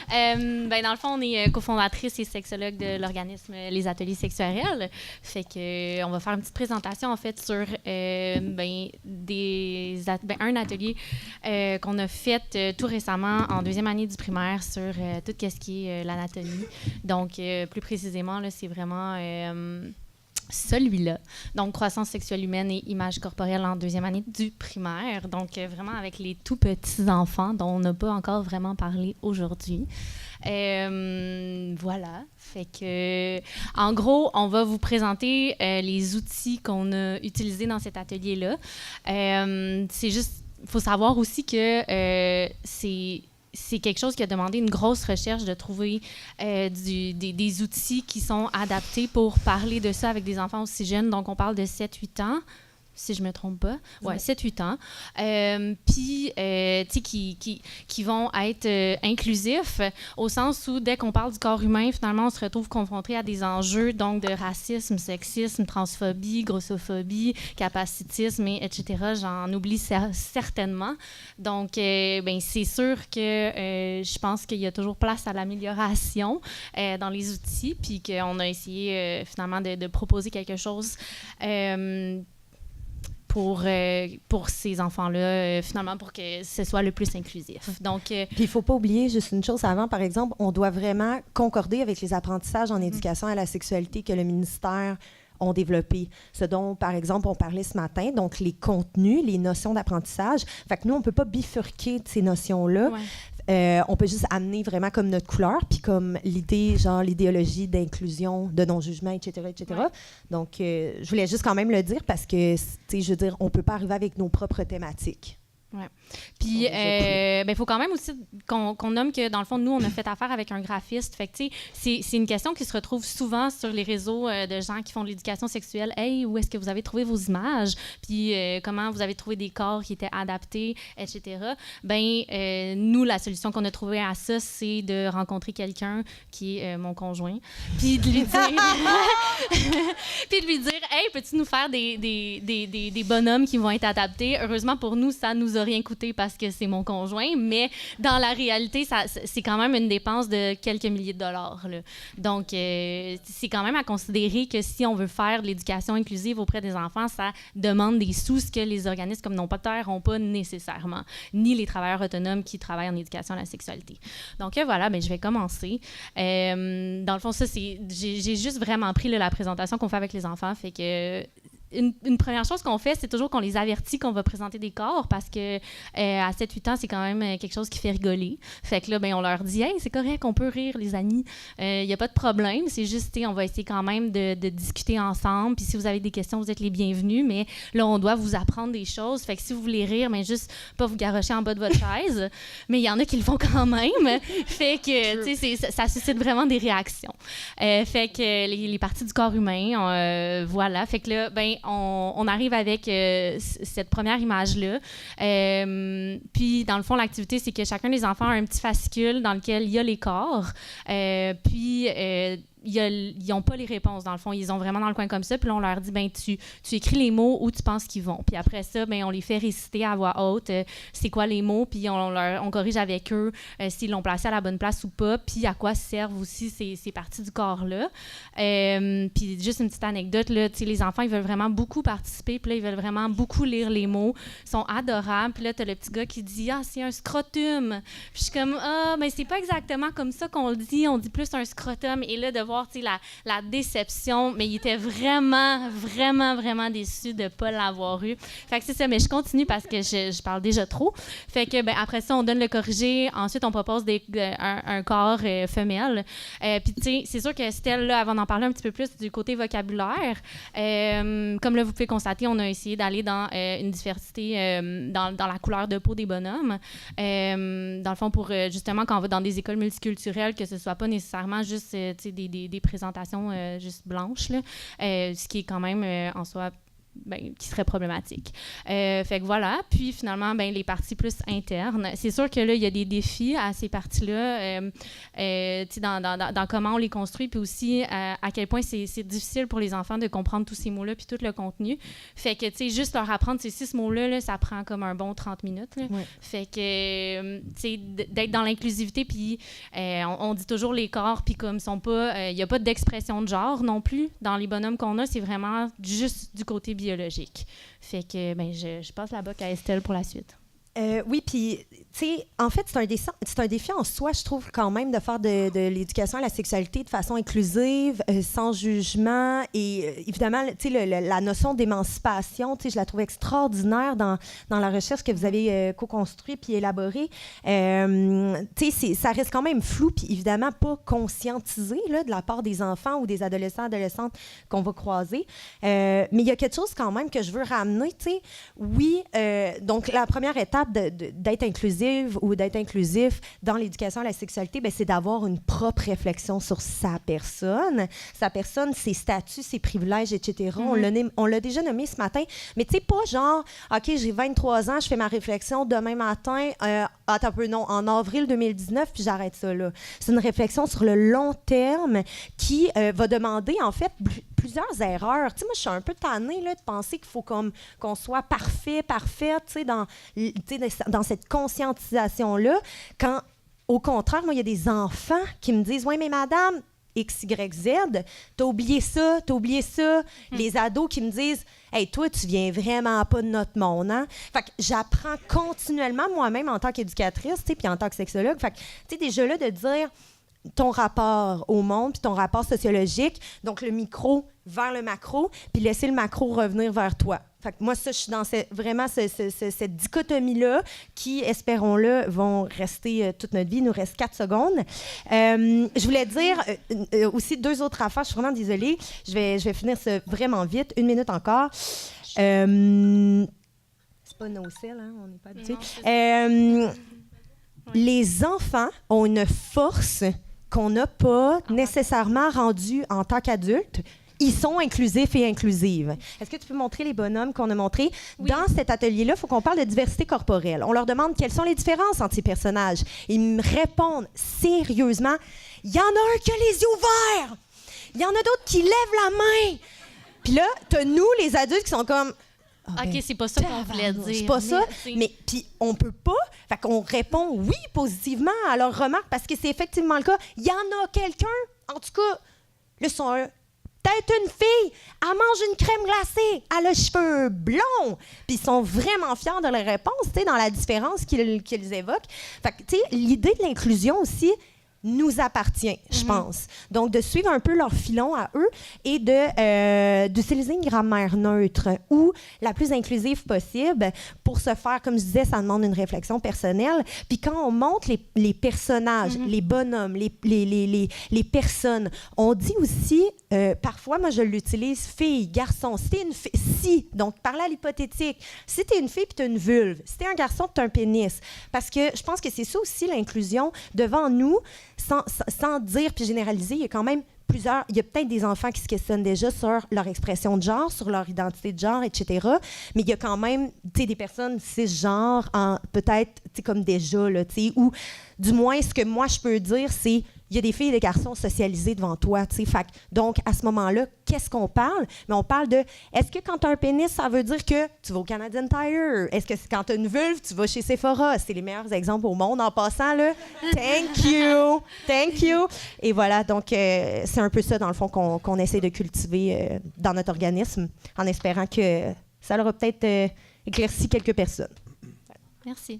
Dans le fond, on est cofondatrice et sexologue de l'organisme Les Ateliers Sexuels. Fait que on va faire une petite présentation en fait sur un atelier qu'on a fait tout récemment en deuxième année du primaire sur tout ce qui est l'anatomie. Donc, plus précisément, là, c'est vraiment celui-là. Donc, croissance sexuelle humaine et image corporelle en deuxième année du primaire. Donc, vraiment avec les tout petits enfants dont on n'a pas encore vraiment parlé aujourd'hui. Voilà. Fait que, en gros, on va vous présenter les outils qu'on a utilisés dans cet atelier-là. C'est juste, il faut savoir aussi que c'est quelque chose qui a demandé une grosse recherche de trouver des outils qui sont adaptés pour parler de ça avec des enfants aussi jeunes. Donc, on parle de 7-8 ans, si je ne me trompe pas. Oui, 7-8 ans. Puis, tu sais, qui vont être inclusifs au sens où, dès qu'on parle du corps humain, finalement, on se retrouve confronté à des enjeux donc de racisme, sexisme, transphobie, grossophobie, capacitisme, etc. J'en oublie certainement. Donc, c'est sûr que je pense qu'il y a toujours place à l'amélioration dans les outils, puis qu'on a essayé finalement de proposer quelque chose pour ces enfants-là, finalement, pour que ce soit le plus inclusif. Donc, puis il ne faut pas oublier juste une chose avant, par exemple, on doit vraiment concorder avec les apprentissages en éducation à la sexualité que le ministère ont développé. Ce dont, par exemple, on parlait ce matin, donc les contenus, les notions d'apprentissage. Fait que nous, on ne peut pas bifurquer de ces notions-là. Ouais. On peut juste amener vraiment comme notre couleur, puis comme l'idée, genre l'idéologie d'inclusion, de non-jugement, etc., etc. Ouais. Donc, je voulais juste quand même le dire parce que, tu sais, je veux dire, on ne peut pas arriver avec nos propres thématiques. Ouais. Puis, faut quand même aussi qu'on nomme que, dans le fond, nous, on a fait affaire avec un graphiste. Fait que, tu sais, c'est une question qui se retrouve souvent sur les réseaux de gens qui font de l'éducation sexuelle. « Hey, où est-ce que vous avez trouvé vos images? Puis, comment vous avez trouvé des corps qui étaient adaptés, etc. » Nous, la solution qu'on a trouvée à ça, c'est de rencontrer quelqu'un qui est mon conjoint, puis de lui dire... puis de lui dire « Hey, peux-tu nous faire des bonhommes qui vont être adaptés? » Heureusement pour nous, ça nous a rien coûté parce que c'est mon conjoint, mais dans la réalité, c'est quand même une dépense de quelques milliers de dollars, là. Donc, c'est quand même à considérer que si on veut faire de l'éducation inclusive auprès des enfants, ça demande des sous, ce que les organismes comme Non Pas de Terre n'ont pas nécessairement, ni les travailleurs autonomes qui travaillent en éducation à la sexualité. Donc, voilà, je vais commencer. Dans le fond, ça, j'ai juste vraiment pris la présentation qu'on fait avec les enfants, fait que... Une première chose qu'on fait, c'est toujours qu'on les avertit qu'on va présenter des corps parce que à 7-8 ans, c'est quand même quelque chose qui fait rigoler. Fait que là, on leur dit « Hey, c'est correct, on peut rire, les amis. Il n'y a pas de problème. C'est juste, on va essayer quand même de discuter ensemble. Puis si vous avez des questions, vous êtes les bienvenus. Mais là, on doit vous apprendre des choses. Fait que si vous voulez rire, juste pas vous garrocher en bas de votre chaise. Mais il y en a qui le font quand même. Fait que, tu sais, ça suscite vraiment des réactions. Fait que les parties du corps humain, voilà. Fait que là, on arrive avec cette première image-là. Puis, dans le fond, l'activité, c'est que chacun des enfants a un petit fascicule dans lequel il y a les corps. Puis, ils n'ont pas les réponses, dans le fond. Ils ont vraiment dans le coin comme ça. Puis là, on leur dit, tu écris les mots où tu penses qu'ils vont. Puis après ça, on les fait réciter à voix haute. C'est quoi les mots? Puis on corrige avec eux s'ils l'ont placé à la bonne place ou pas. Puis à quoi servent aussi ces parties du corps-là. Puis juste une petite anecdote, là, les enfants, ils veulent vraiment beaucoup participer. Puis là, ils veulent vraiment beaucoup lire les mots. Ils sont adorables. Puis là, tu as le petit gars qui dit, « Ah, c'est un scrotum. » Puis je suis comme, « Ah, mais c'est pas exactement comme ça qu'on le dit. On dit plus un scrotum. » Et là, de voir la déception, mais il était vraiment, vraiment, vraiment déçu de ne pas l'avoir eu. Fait que c'est ça, mais je continue parce que je parle déjà trop. Fait que, après ça, on donne le corrigé. Ensuite, on propose un corps femelle. Puis, tu sais, c'est sûr que Stella, là, avant d'en parler un petit peu plus du côté vocabulaire, comme là, vous pouvez constater, on a essayé d'aller dans une diversité dans la couleur de peau des bonhommes. Dans le fond, pour justement, quand on va dans des écoles multiculturelles, que ce soit pas nécessairement juste, tu sais, des présentations juste blanches, là, ce qui est quand même en soi qui serait problématique. Fait que voilà. Puis finalement, les parties plus internes. C'est sûr que là, il y a des défis à ces parties-là, dans comment on les construit, puis aussi à quel point c'est difficile pour les enfants de comprendre tous ces mots-là, puis tout le contenu. Fait que, juste leur apprendre ces 6 mots-là, là, ça prend comme un bon 30 minutes. Là. Ouais. Fait que, d'être dans l'inclusivité, puis on dit toujours les corps, puis comme sont pas... Il n'y a pas d'expression de genre non plus dans les bonhommes qu'on a, c'est vraiment juste du côté biologique. Fait que, je passe la boque à Estelle pour la suite. Oui, puis, tu sais, en fait, c'est un défi en soi, je trouve, quand même, de faire de l'éducation à la sexualité de façon inclusive, sans jugement. Et évidemment, tu sais, la notion d'émancipation, tu sais, je la trouve extraordinaire dans la recherche que vous avez co-construite puis élaborée. Tu sais, ça reste quand même flou, puis évidemment pas conscientisé là, de la part des enfants ou des adolescents-adolescentes qu'on va croiser. Mais il y a quelque chose quand même que je veux ramener, tu sais. Oui, donc la première étape, d'être inclusive ou d'être inclusif dans l'éducation à la sexualité, c'est d'avoir une propre réflexion sur sa personne, ses statuts, ses privilèges, etc. On l'a déjà nommé ce matin, mais tu sais, pas genre, OK, j'ai 23 ans, je fais ma réflexion demain matin, attends un peu, non, en avril 2019, puis j'arrête ça là. C'est une réflexion sur le long terme qui va demander, en fait, plusieurs erreurs. Tu sais, moi, je suis un peu tannée là, de penser qu'il faut qu'on soit parfaite, tu sais, dans cette conscientisation-là, quand, au contraire, moi, il y a des enfants qui me disent « Oui, mais madame, X, Y, Z, t'as oublié ça. » Les ados qui me disent « Hey, toi, tu viens vraiment pas de notre monde. Hein? » Fait que j'apprends continuellement moi-même en tant qu'éducatrice, puis en tant que sexologue. Fait que, tu sais, déjà là, de dire ton rapport au monde, puis ton rapport sociologique, donc le micro vers le macro, puis laisser le macro revenir vers toi. Fait que moi, ça, je suis dans vraiment cette dichotomie-là qui, espérons-le, vont rester toute notre vie. Il nous reste 4 secondes. Je voulais dire aussi 2 autres affaires. Je suis vraiment désolée. Je vais finir ça vraiment vite. 1 minute encore. C'est pas no-cell, hein? On n'est pas habitué. Les enfants ont une force qu'on n'a pas nécessairement rendue en tant qu'adultes. Ils sont inclusifs et inclusives. Est-ce que tu peux montrer les bonhommes qu'on a montrés? Oui. Dans cet atelier-là, il faut qu'on parle de diversité corporelle. On leur demande quelles sont les différences entre ces personnages. Ils me répondent sérieusement, il y en a un qui a les yeux ouverts. Il y en a d'autres qui lèvent la main. Puis là, t'as nous, les adultes, qui sont comme... OK, c'est pas ça qu'on voulait dire. C'est pas ça, mais puis on peut pas. Fait qu'on répond oui positivement à leurs remarques parce que c'est effectivement le cas. Il y en a quelqu'un, en tout cas, là, sont peut-être une fille, elle mange une crème glacée, elle a les cheveux blonds, puis ils sont vraiment fiers de leur réponse, tu sais, dans la différence qu'ils évoquent. Fait que, tu sais, l'idée de l'inclusion aussi nous appartient, je pense. Donc, de suivre un peu leur filon à eux et d'utiliser une grammaire neutre ou la plus inclusive possible pour se faire, comme je disais, ça demande une réflexion personnelle. Puis quand on montre les personnages, les bonhommes, les personnes, on dit aussi, parfois, moi, je l'utilise fille, garçon. Si t'es une fille, donc parler à l'hypothétique. Si t'es une fille puis t'as une vulve, si t'es un garçon t'as un pénis. Parce que je pense que c'est ça aussi l'inclusion devant nous. Sans dire puis généraliser, il y a quand même il y a peut-être des enfants qui se questionnent déjà sur leur expression de genre, sur leur identité de genre, etc. Mais il y a quand même, des personnes cisgenres, peut-être, comme déjà, là, ou du moins, ce que moi, je peux dire, c'est il y a des filles et des garçons socialisés devant toi, tu sais. Donc, à ce moment-là, qu'est-ce qu'on parle? Mais on parle de, est-ce que quand tu as un pénis, ça veut dire que tu vas au Canadian Tire? Est-ce que quand tu as une vulve, tu vas chez Sephora? C'est les meilleurs exemples au monde en passant, là. Thank you! Thank you! Et voilà, donc, c'est un peu ça, dans le fond, qu'on essaie de cultiver dans notre organisme, en espérant que ça aura peut-être éclairci quelques personnes. Merci.